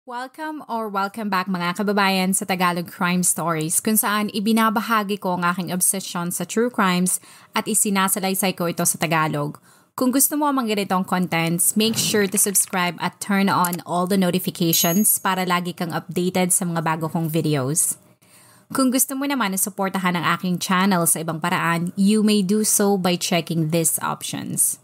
Welcome back mga kababayan sa Tagalog Crime Stories kung saan ibinabahagi ko ang aking obsession sa true crimes at isinasalaysay ko ito sa Tagalog. Kung gusto mo ang mga ganitong contents, make sure to subscribe at turn on all the notifications para lagi kang updated sa mga bago kong videos. Kung gusto mo naman na suportahan ang aking channel sa ibang paraan, you may do so by checking these options.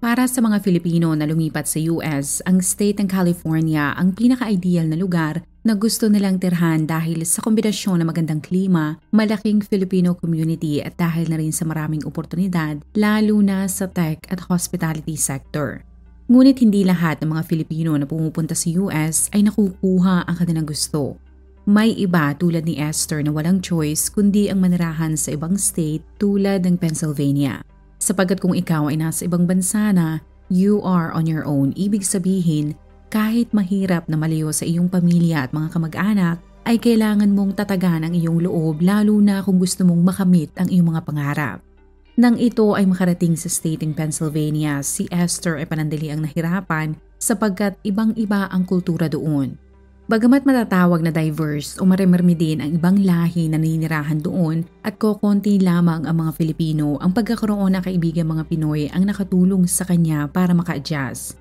Para sa mga Filipino na lumipat sa US, ang state ng California ang pinaka-ideal na lugar na gusto nilang tirhan dahil sa kombinasyon ng magandang klima, malaking Filipino community at dahil na rin sa maraming oportunidad, lalo na sa tech at hospitality sector. Ngunit hindi lahat ng mga Filipino na pumupunta sa US ay nakukuha ang kanilang gusto. May iba tulad ni Esther na walang choice kundi ang manirahan sa ibang state tulad ng Pennsylvania. Sapagkat kung ikaw ay nasa ibang bansa na, you are on your own. Ibig sabihin, kahit mahirap na malayo sa iyong pamilya at mga kamag-anak, ay kailangan mong tatagan ang iyong loob lalo na kung gusto mong makamit ang iyong mga pangarap. Nang ito ay makarating sa state ng Pennsylvania, si Esther ay panandali ang nahirapan sapagkat ibang-iba ang kultura doon. Bagamat matatawag na diverse o marimarmi din ang ibang lahi na naninirahan doon at kokonti lamang ang mga Filipino, ang pagkakaroon ng kaibigan mga Pinoy ang nakatulong sa kanya para maka-adjust.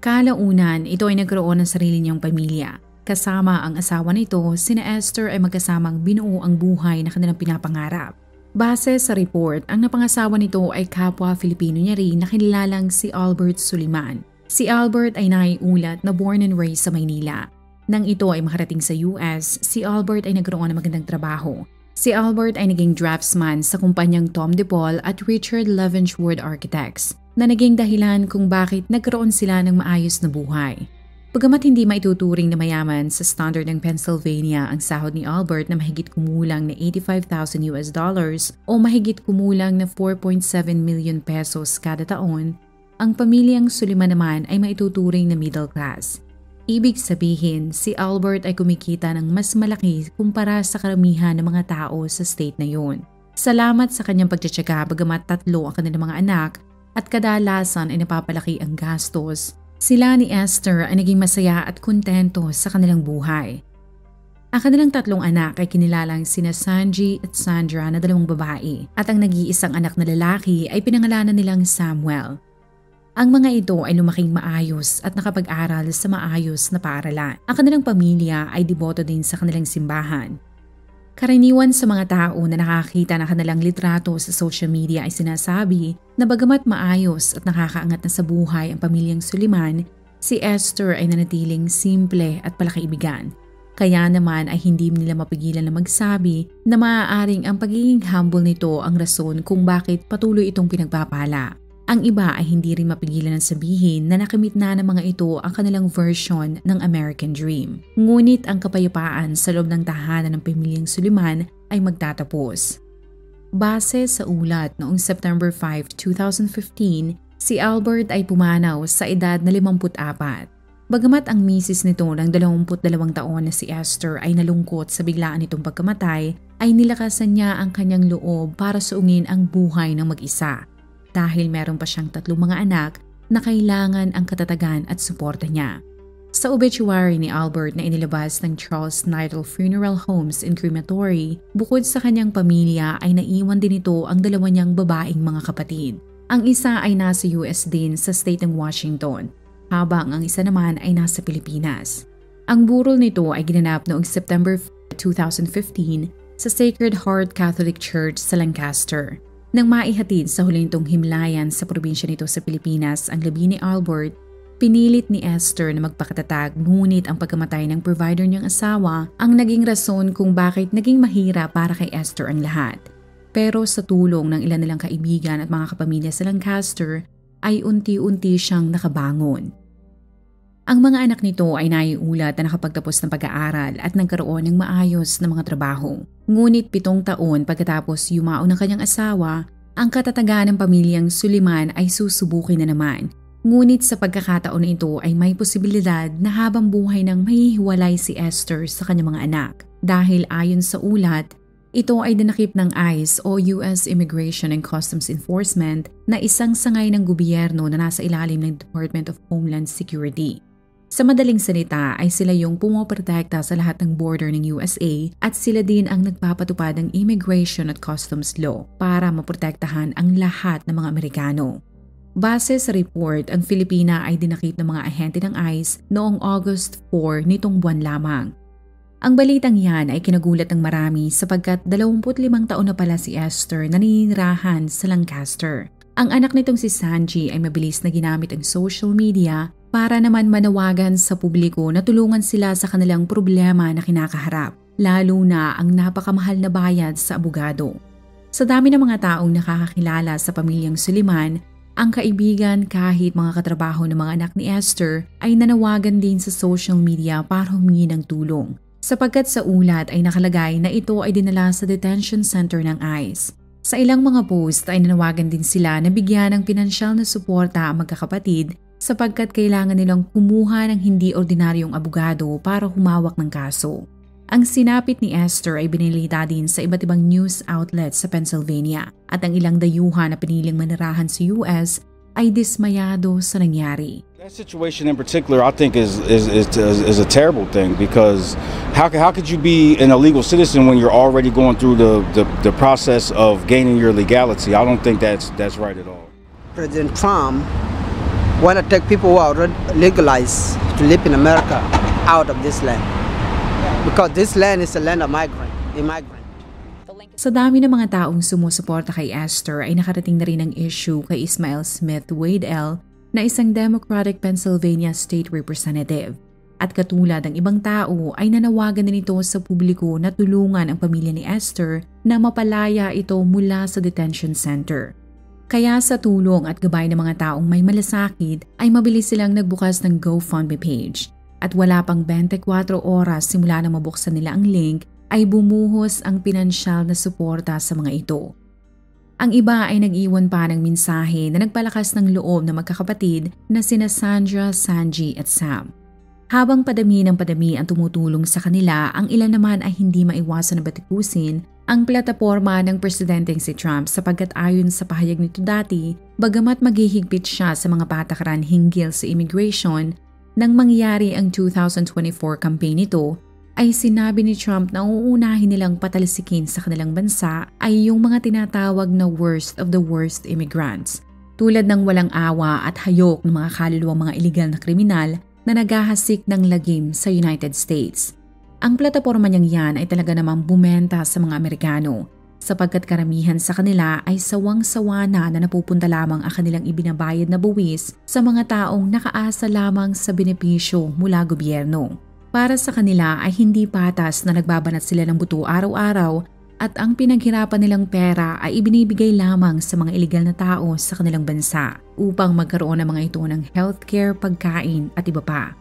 Kalaunan, ito ay nagkaroon ng sarili niyang pamilya. Kasama ang asawa nito, sina Esther ay magkasamang binuo ang buhay na kanilang pinapangarap. Base sa report, ang napangasawa nito ay kapwa Filipino niya rin na kinilalang si Albert Suliman. Si Albert ay naiulat na born and raised sa Maynila. Nang ito ay makarating sa US, si Albert ay nagkaroon ng magandang trabaho. Si Albert ay naging draftsman sa kumpanyang Tom DePaul at Richard Levenwood Architects na naging dahilan kung bakit nagkaroon sila ng maayos na buhay. Bagamat hindi maituturing na mayaman sa standard ng Pennsylvania ang sahod ni Albert na mahigit kumulang na $85,000 o mahigit kumulang na 4.7 million pesos kada taon, ang pamilyang Suliman naman ay maituturing na middle class. Ibig sabihin, si Albert ay kumikita ng mas malaki kumpara sa karamihan ng mga tao sa state na yun. Salamat sa kanyang pagtsatsaga bagamat 3 ang kanilang mga anak at kadalasan ay napapalaki ang gastos, sila ni Esther ay naging masaya at kontento sa kanilang buhay. Ang kanilang 3 anak ay kinilalang sina Sanji at Sandra na 2 babae at ang nag-iisang anak na lalaki ay pinangalanan nilang Samuel. Ang mga ito ay lumaking maayos at nakapag-aral sa maayos na paaralan. Ang kanilang pamilya ay deboto din sa kanilang simbahan. Karaniwan sa mga tao na nakakita ng kanilang litrato sa social media ay sinasabi na bagamat maayos at nakakaangat na sa buhay ang pamilyang Suliman, si Esther ay nanatiling simple at palakaibigan. Kaya naman ay hindi nila mapigilan na magsabi na maaaring ang pagiging humble nito ang rason kung bakit patuloy itong pinagpapala. Ang iba ay hindi rin mapigilan na sabihin na nakamit na ng mga ito ang kanilang version ng American Dream. Ngunit ang kapayapaan sa loob ng tahanan ng pamilyang Suliman ay magtatapos. Base sa ulat noong September 5, 2015, si Albert ay pumanaw sa edad na 54. Bagamat ang misis nito ng 22 taon na si Esther ay nalungkot sa biglaan nitong pagkamatay, ay nilakasan niya ang kanyang loob para suungin ang buhay ng mag-isa. Dahil meron pa siyang 3 mga anak na kailangan ang katatagan at suporta niya. Sa obituary ni Albert na inilabas ng Charles Neidl Funeral Homes and Crematory, bukod sa kanyang pamilya ay naiwan din ito ang 2 niyang babaeng mga kapatid. Ang isa ay nasa US din sa state ng Washington, habang ang isa naman ay nasa Pilipinas. Ang burol nito ay ginanap noong September 2015 sa Sacred Heart Catholic Church sa Lancaster. Nang maihatid sa huling nitong himlayan sa probinsya nito sa Pilipinas ang labi ni Albert, pinilit ni Esther na magpakatatag ngunit ang pagkamatay ng provider niyang asawa ang naging rason kung bakit naging mahirap para kay Esther ang lahat. Pero sa tulong ng ilan nilang kaibigan at mga kapamilya sa Lancaster ay unti-unti siyang nakabangon. Ang mga anak nito ay naiulat na nakapagtapos ng pag-aaral at nagkaroon ng maayos na mga trabaho. Ngunit 7 taon pagkatapos yumao ng kanyang asawa, ang katatagan ng pamilyang Suliman ay susubukin na naman. Ngunit sa pagkakataon na ito ay may posibilidad na habang buhay nang mahihiwalay si Esther sa kanyang mga anak. Dahil ayon sa ulat, Ito ay dinakip ng ICE o US Immigration and Customs Enforcement na isang sangay ng gobyerno na nasa ilalim ng Department of Homeland Security. Sa madaling salita ay sila yung pumoprotekta sa lahat ng border ng USA at sila din ang nagpapatupad ng immigration at customs law para maprotektahan ang lahat ng mga Amerikano. Base sa report, ang Filipina ay dinakip ng mga ahente ng ICE noong August 4 nitong buwan lamang. Ang balitang yan ay kinagulat ng marami sapagkat 25 taon na pala si Esther na naninirahan sa Lancaster. Ang anak nitong si Sanji ay mabilis na ginamit ang social media para naman manawagan sa publiko na tulungan sila sa kanilang problema na kinakaharap, lalo na ang napakamahal na bayad sa abogado. Sa dami ng mga taong nakakakilala sa pamilyang Suliman, ang kaibigan kahit mga katrabaho ng mga anak ni Esther ay nanawagan din sa social media para humingi ng tulong. Sapagkat sa ulat ay nakalagay na ito ay dinala sa detention center ng ICE. Sa ilang mga post ay nanawagan din sila na bigyan ng pinansyal na suporta ang magkakapatid sapagkat kailangan nilang kumuha ng hindi ordinaryong abogado para humawak ng kaso. Ang sinapit ni Esther ay binilita din sa iba't ibang news outlets sa Pennsylvania at ang ilang dayuhan na piniling manirahan sa US ay dismayado sa nangyari. That situation in particular, I think, is a terrible thing because how could you be an illegal citizen when you're already going through the process of gaining your legality? I don't think that's right at all. President Trump want to take people who are legalized to live in America out of this land because this land is a land of immigrant. Sa dami ng mga taong sumusuporta kay Esther ay nakarating na rin ang issue kay Ismael Smith Wade L. na isang Democratic Pennsylvania State Representative. At katulad ng ibang tao ay nanawagan na nito sa publiko na tulungan ang pamilya ni Esther na mapalaya ito mula sa detention center. Kaya sa tulong at gabay ng mga taong may malasakit ay mabilis silang nagbukas ng GoFundMe page. At wala pang 24 oras simula na mabuksan nila ang link ay bumuhos ang pinansyal na suporta sa mga ito. Ang iba ay nag-iwan pa ng mensahe na nagpalakas ng loob ng magkakapatid na sina Sandra, Sanji at Sam. Habang padami ng padami ang tumutulong sa kanila, ang ilan naman ay hindi maiwasan na batikusin ang plataporma ng presidenteng si Trump sapagkat ayon sa pahayag nito dati, bagamat maghihigpit siya sa mga patakaran hinggil sa immigration, nang mangyari ang 2024 campaign nito, ay sinabi ni Trump na uunahin nilang patalsikin sa kanilang bansa ay yung mga tinatawag na worst of the worst immigrants, tulad ng walang awa at hayok ng mga kaluluwang mga iligal na kriminal na naghahasik ng lagim sa United States. Ang plataporma niyang yan ay talaga namang bumenta sa mga Amerikano sapagkat karamihan sa kanila ay sawang-sawa na napupunta lamang ang kanilang ibinabayad na buwis sa mga taong nakaasa lamang sa benepisyo mula gobyerno. Para sa kanila ay hindi patas na nagbabanat sila ng buto araw-araw at ang pinaghirapan nilang pera ay ibinibigay lamang sa mga iligal na tao sa kanilang bansa upang magkaroon ng mga ito ng healthcare, pagkain at iba pa.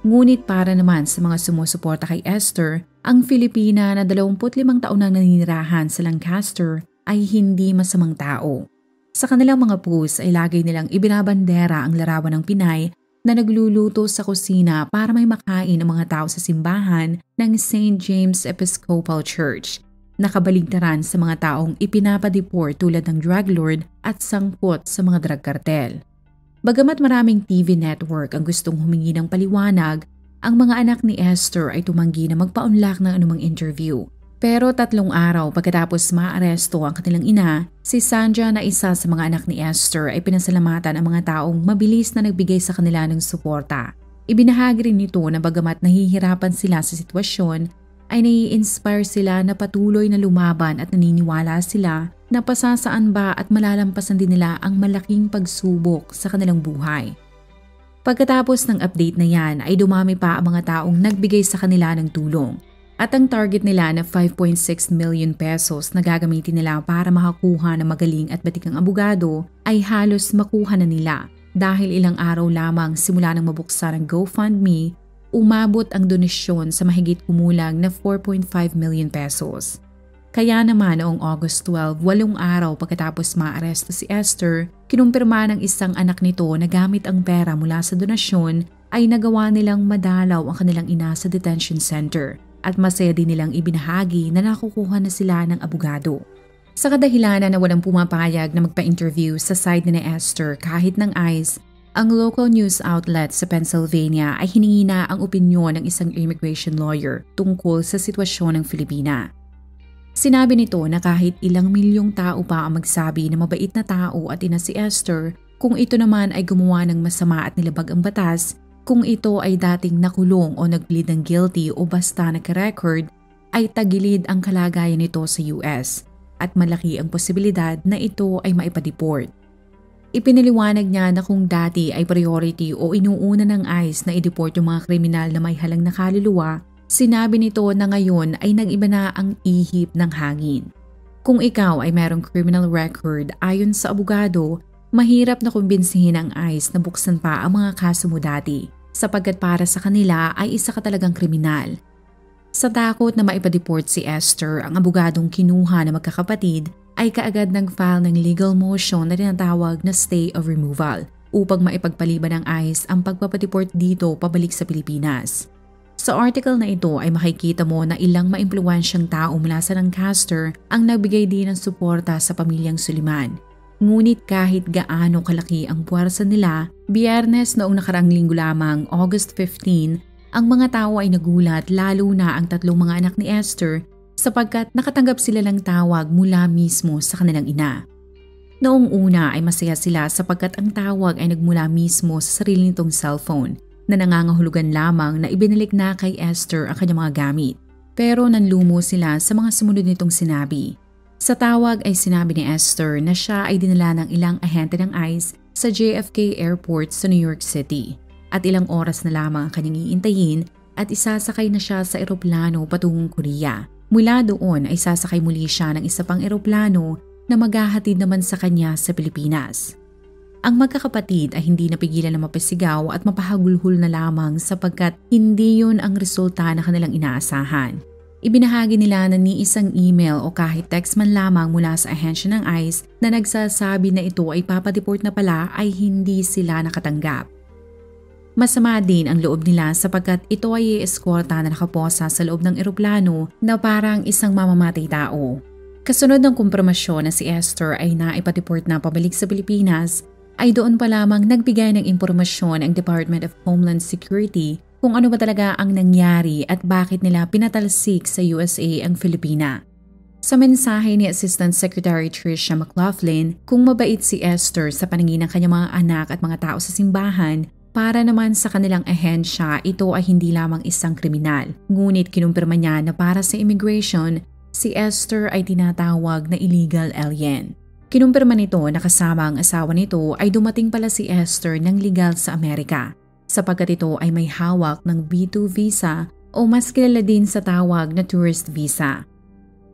Ngunit para naman sa mga sumusuporta kay Esther, ang Filipina na 25 taon nang naninirahan sa Lancaster ay hindi masamang tao. Sa kanilang mga posts ay lagi nilang ibinabandera ang larawan ng Pinay na nagluluto sa kusina para may makain ang mga tao sa simbahan ng St. James Episcopal Church, nakabaligtaran sa mga taong ipinapadeport tulad ng drug lord at sangkot sa mga drug cartel. Bagamat maraming TV network ang gustong humingi ng paliwanag, ang mga anak ni Esther ay tumanggi na magpaunlak ng anumang interview. Pero 3 araw pagkatapos maaresto ang kanilang ina, si Sandra na isa sa mga anak ni Esther ay pinasalamatan ang mga taong mabilis na nagbigay sa kanila ng suporta. Ibinahagi rin nito na bagamat nahihirapan sila sa sitwasyon, ay nai-inspire sila na patuloy na lumaban at naniniwala sila na pasasaan ba at malalampasan din nila ang malaking pagsubok sa kanilang buhay. Pagkatapos ng update na yan ay dumami pa ang mga taong nagbigay sa kanila ng tulong. At ang target nila na 5.6 million pesos na gagamitin nila para makakuha ng magaling at batikang abogado ay halos makuha na nila dahil ilang araw lamang simula nang mabuksan ang GoFundMe, umabot ang donasyon sa mahigit kumulang na 4.5 million pesos. Kaya naman noong August 12, 8 araw pagkatapos maaresto si Esther, kinumpirma ng isang anak nito na gamit ang pera mula sa donasyon ay nagawa nilang madalaw ang kanilang ina sa detention center at masaya din nilang ibinahagi na nakukuha na sila ng abogado. Sa kadahilanan na walang pumapayag na magpa-interview sa side ni Esther kahit ng ICE, ang local news outlet sa Pennsylvania ay hiningi na ang opinyon ng isang immigration lawyer tungkol sa sitwasyon ng Filipina. Sinabi nito na kahit ilang milyong tao pa ang magsabi na mabait na tao at ina si Esther, kung ito naman ay gumawa ng masama at nilabag ang batas, kung ito ay dating nakulong o nag-plead ng guilty o basta nagka-record, ay tagilid ang kalagayan nito sa US at malaki ang posibilidad na ito ay maipadeport. Ipinaliwanag niya na kung dati ay priority o inuuna ng ICE na i-deport yung mga kriminal na may halang na kaluluwa, sinabi nito na ngayon ay nag-iba na ang ihip ng hangin. Kung ikaw ay merong criminal record ayon sa abogado, mahirap na kumbinsihin ang ICE na buksan pa ang mga kaso mo dati sapagkat para sa kanila ay isa ka talagang kriminal. Sa takot na maipadeport si Esther, ang abogadong kinuha na magkakapatid ay kaagad nag-file ng legal motion na tinatawag na stay of removal upang maipagpaliban ng ICE ang pagpapadeport dito pabalik sa Pilipinas. Sa article na ito ay makikita mo na ilang maimpluwensyang tao mula sa Lancaster ang nagbigay din ng suporta sa pamilyang Suliman. Ngunit kahit gaano kalaki ang puwersa nila, Biyernes noong nakarang linggo lamang, August 15, ang mga tao ay nagulat lalo na ang tatlong mga anak ni Esther sapagkat nakatanggap sila ng tawag mula mismo sa kanilang ina. Noong una ay masaya sila sapagkat ang tawag ay nagmula mismo sa sarili nitong cellphone na nangangahulugan lamang na ibinalik na kay Esther ang kanyang mga gamit. Pero nanlumo sila sa mga sumunod nitong sinabi. Sa tawag ay sinabi ni Esther na siya ay dinala ng ilang ahente ng ICE sa JFK Airport sa New York City. At ilang oras na lamang ang kanyang iintayin at isasakay na siya sa eroplano patungong Korea. Mula doon ay sasakay muli siya ng isa pang eroplano na maghahatid naman sa kanya sa Pilipinas. Ang magkakapatid ay hindi napigilan na mapasigaw at mapahagulhol na lamang sapagkat hindi yun ang resulta na kanilang inaasahan. Ibinahagi nila na ni isang email o kahit text man lamang mula sa ahensya ng ICE na nagsasabi na ito ay papadeport na pala ay hindi sila nakatanggap. Masama din ang loob nila sapagkat ito ay i-eskorta na nakaposa sa loob ng eroplano na parang isang mamamatay tao. Kasunod ng kumpirmasyon na si Esther ay naipadeport na pabalik sa Pilipinas, ay doon pa lamang nagbigay ng impormasyon ang Department of Homeland Security kung ano ba talaga ang nangyari at bakit nila pinatalsik sa USA ang Filipina. Sa mensahe ni Assistant Secretary Tricia McLaughlin, kung mabait si Esther sa paningin ng kanyang mga anak at mga tao sa simbahan, para naman sa kanilang ahensya, ito ay hindi lamang isang kriminal. Ngunit kinumpirma niya na para sa immigration, si Esther ay tinatawag na illegal alien. Kinumpirma nito na kasama ang asawa nito ay dumating pala si Esther ng legal sa Amerika, sapagkat ito ay may hawak ng B2 visa o mas kilala din sa tawag na tourist visa.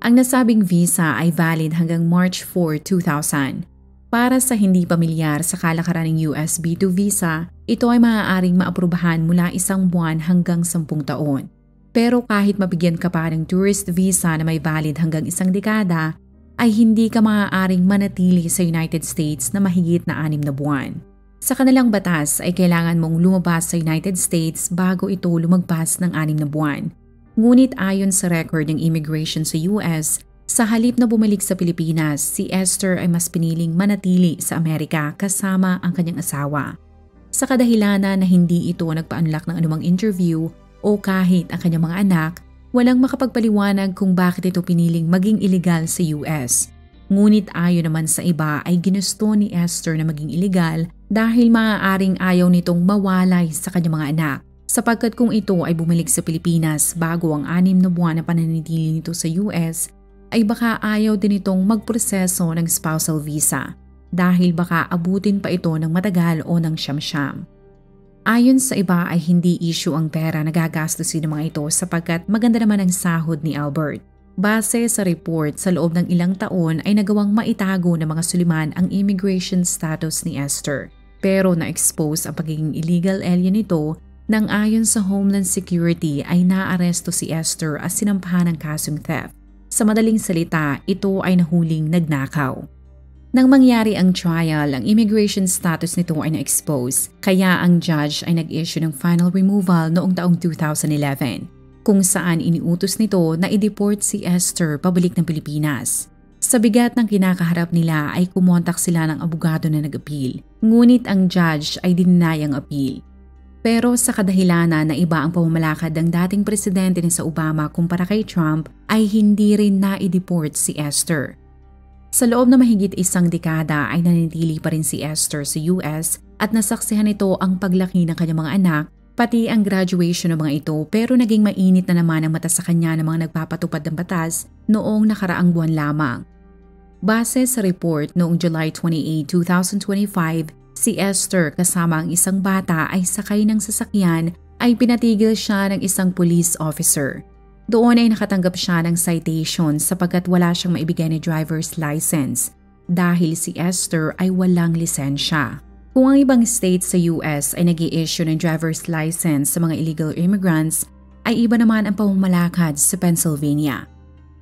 Ang nasabing visa ay valid hanggang March 4, 2000. Para sa hindi pamilyar sa kalakaran ng US B2 visa, ito ay maaaring maaprubahan mula 1 buwan hanggang 10 taon. Pero kahit mabigyan ka pa ng tourist visa na may valid hanggang 1 dekada, ay hindi ka maaaring manatili sa United States na mahigit na 6 na buwan. Sa kanilang batas ay kailangan mong lumabas sa United States bago ito lumagpas ng 6 na buwan. Ngunit ayon sa record ng immigration sa US, sa halip na bumalik sa Pilipinas, si Esther ay mas piniling manatili sa Amerika kasama ang kanyang asawa. Sa kadahilanan na hindi ito nagpa-unlock ng anumang interview o kahit ang kanyang mga anak, walang makapagpaliwanag kung bakit ito piniling maging illegal sa US. Ngunit ayon naman sa iba ay ginusto ni Esther na maging illegal dahil maaaring ayaw nitong mawalay sa kanyang mga anak. Sapagkat kung ito ay bumalik sa Pilipinas bago ang 6 na buwan na pananatili nito sa US, ay baka ayaw din itong magproseso ng spousal visa dahil baka abutin pa ito ng matagal o ng siyam-siyam. Ayon sa iba ay hindi issue ang pera na gagastusin ng mga ito sapagkat maganda naman ang sahod ni Albert. Base sa report, sa loob ng ilang taon ay nagawang maitago ng mga Suliman ang immigration status ni Esther. Pero na-expose ang pagiging illegal alien nito nang ayon sa Homeland Security ay naaresto si Esther at sinampahan ng kasong theft. Sa madaling salita, ito ay nahuling nagnakaw. Nang mangyari ang trial, ang immigration status nito ay na-expose, kaya ang judge ay nag-issue ng final removal noong taong 2011. kung saan iniutos nito na i-deport si Esther pabalik ng Pilipinas. Sa bigat ng kinakaharap nila ay kumontak sila ng abogado na nag-appeal, ngunit ang judge ay dininay ang appeal. Pero sa kadahilanan na iba ang pamamalakad ng dating presidente ni sa Obama kumpara kay Trump ay hindi rin na-deport si Esther. Sa loob na mahigit isang dekada ay nanatili pa rin si Esther sa US at nasaksihan nito ang paglaki ng kanyang mga anak, pati ang graduation ng mga ito, pero naging mainit na naman ang mata sa kanya ng mga nagpapatupad ng batas noong nakaraang buwan lamang. Base sa report noong July 28, 2025, si Esther kasama ang isang bata ay sakay ng sasakyan ay pinatigil siya ng isang police officer. Doon ay nakatanggap siya ng citation sapagkat wala siyang maibigay na driver's license dahil si Esther ay walang lisensya. Kung ang ibang states sa US ay nag-i-issue ng driver's license sa mga illegal immigrants, ay iba naman ang pamamalakad sa Pennsylvania.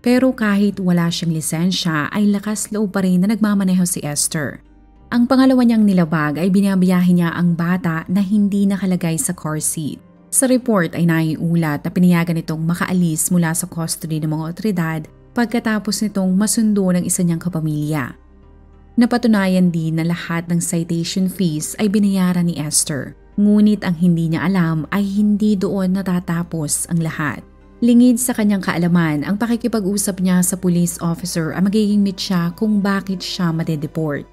Pero kahit wala siyang lisensya ay lakas loob pa rin na nagmamaneho si Esther. Ang pangalawa niyang nilabag ay binabiyahe niya ang bata na hindi nakalagay sa car seat. Sa report ay naiulat na pinayagan nitong makaalis mula sa custody ng mga otoridad pagkatapos nitong masundo ng isa niyang kapamilya. Napatunayan din na lahat ng citation fees ay binayaran ni Esther, ngunit ang hindi niya alam ay hindi doon natatapos ang lahat. Lingid sa kanyang kaalaman, ang pakikipag-usap niya sa police officer ay magiging mitya kung bakit siya madedeport.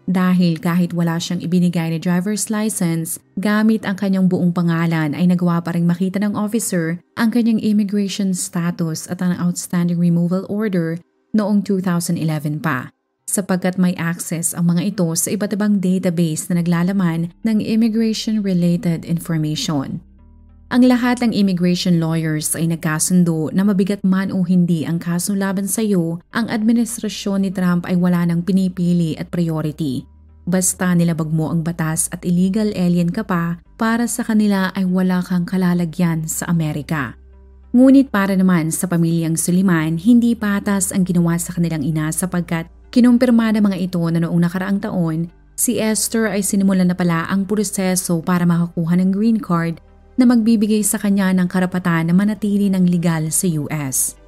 Dahil kahit wala siyang ibinigay na driver's license, gamit ang kanyang buong pangalan ay nagawa pa ring makita ng officer ang kanyang immigration status at ang outstanding removal order noong 2011 pa, sapagkat may access ang mga ito sa iba't ibang database na naglalaman ng immigration-related information. Ang lahat ng immigration lawyers ay nagkasundo na mabigat man o hindi ang kaso laban sa iyo, ang administrasyon ni Trump ay wala nang pinipili at priority. Basta nilabag mo ang batas at illegal alien ka pa, para sa kanila ay wala kang kalalagyan sa Amerika. Ngunit para naman sa pamilyang Suliman, hindi patas ang ginawa sa kanilang ina sapagkat kinumpirma ng mga ito na noong nakaraang taon, si Esther ay sinimulan na pala ang proseso para makakuha ng green card na magbibigay sa kanya ng karapatan na manatili ng legal sa US.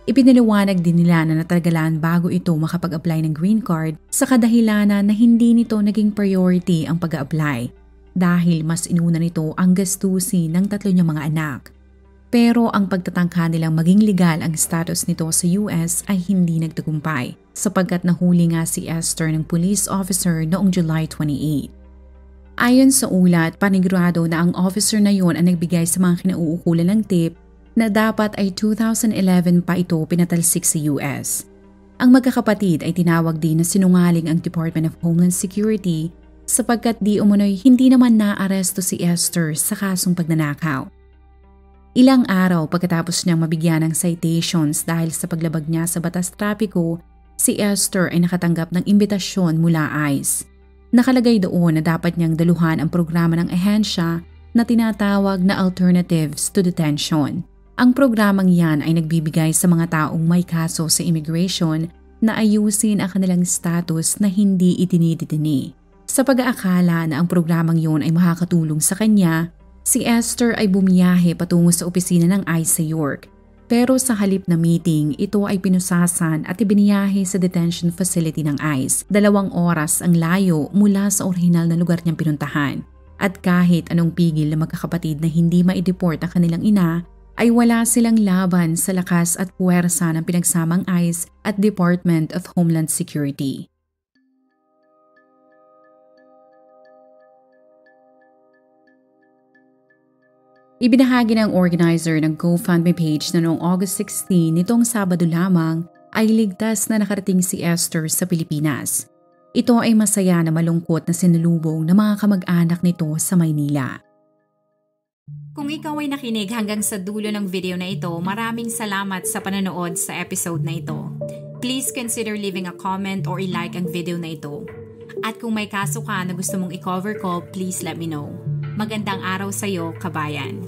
Ipinaliwanag din nila na natagalan bago ito makapag-apply ng green card sa kadahilanan na hindi nito naging priority ang pag-apply dahil mas inuna nito ang gastusin ng tatlo niyang mga anak. Pero ang pagtatangka nilang maging legal ang status nito sa US ay hindi nagtagumpay sapagkat nahuli nga si Esther ng police officer noong July 28. Ayon sa ulat, panigurado na ang officer na yon ang nagbigay sa mga kinauukulan ng tip na dapat ay 2011 pa ito pinatalsik sa US. Ang magkakapatid ay tinawag din na sinungaling ang Department of Homeland Security sapagkat di umunoy hindi naman naaresto si Esther sa kasong pagnanakaw. Ilang araw pagkatapos niyang mabigyan ng citations dahil sa paglabag niya sa batas trapiko, si Esther ay nakatanggap ng imbitasyon mula ICE. Nakalagay doon na dapat niyang daluhan ang programa ng ahensya na tinatawag na Alternatives to Detention. Ang programang yan ay nagbibigay sa mga taong may kaso sa immigration na ayusin ang kanilang status na hindi itinititini. Sa pag-aakala na ang programang yon ay makakatulong sa kanya, si Esther ay bumiyahe patungo sa opisina ng ICE sa York. Pero sa halip na meeting, ito ay pinusasan at ibiniyahe sa detention facility ng ICE. 2 oras ang layo mula sa orihinal na lugar niyang pinuntahan. At kahit anong pigil na magkakapatid na hindi ma-deport ang kanilang ina, ay wala silang laban sa lakas at puwersa ng pinagsamang ICE at Department of Homeland Security. Ibinahagi ng organizer ng GoFundMe page na noong August 16 nitong Sabado lamang ay ligtas na nakarating si Esther sa Pilipinas. Ito ay masaya na malungkot na sinulubong ng mga kamag-anak nito sa Maynila. Kung ikaw ay nakinig hanggang sa dulo ng video na ito, maraming salamat sa panonood sa episode na ito. Please consider leaving a comment or i-like ang video na ito. At kung may kaso ka na gusto mong i-cover ko, please let me know. Magandang araw sa iyo, kabayan.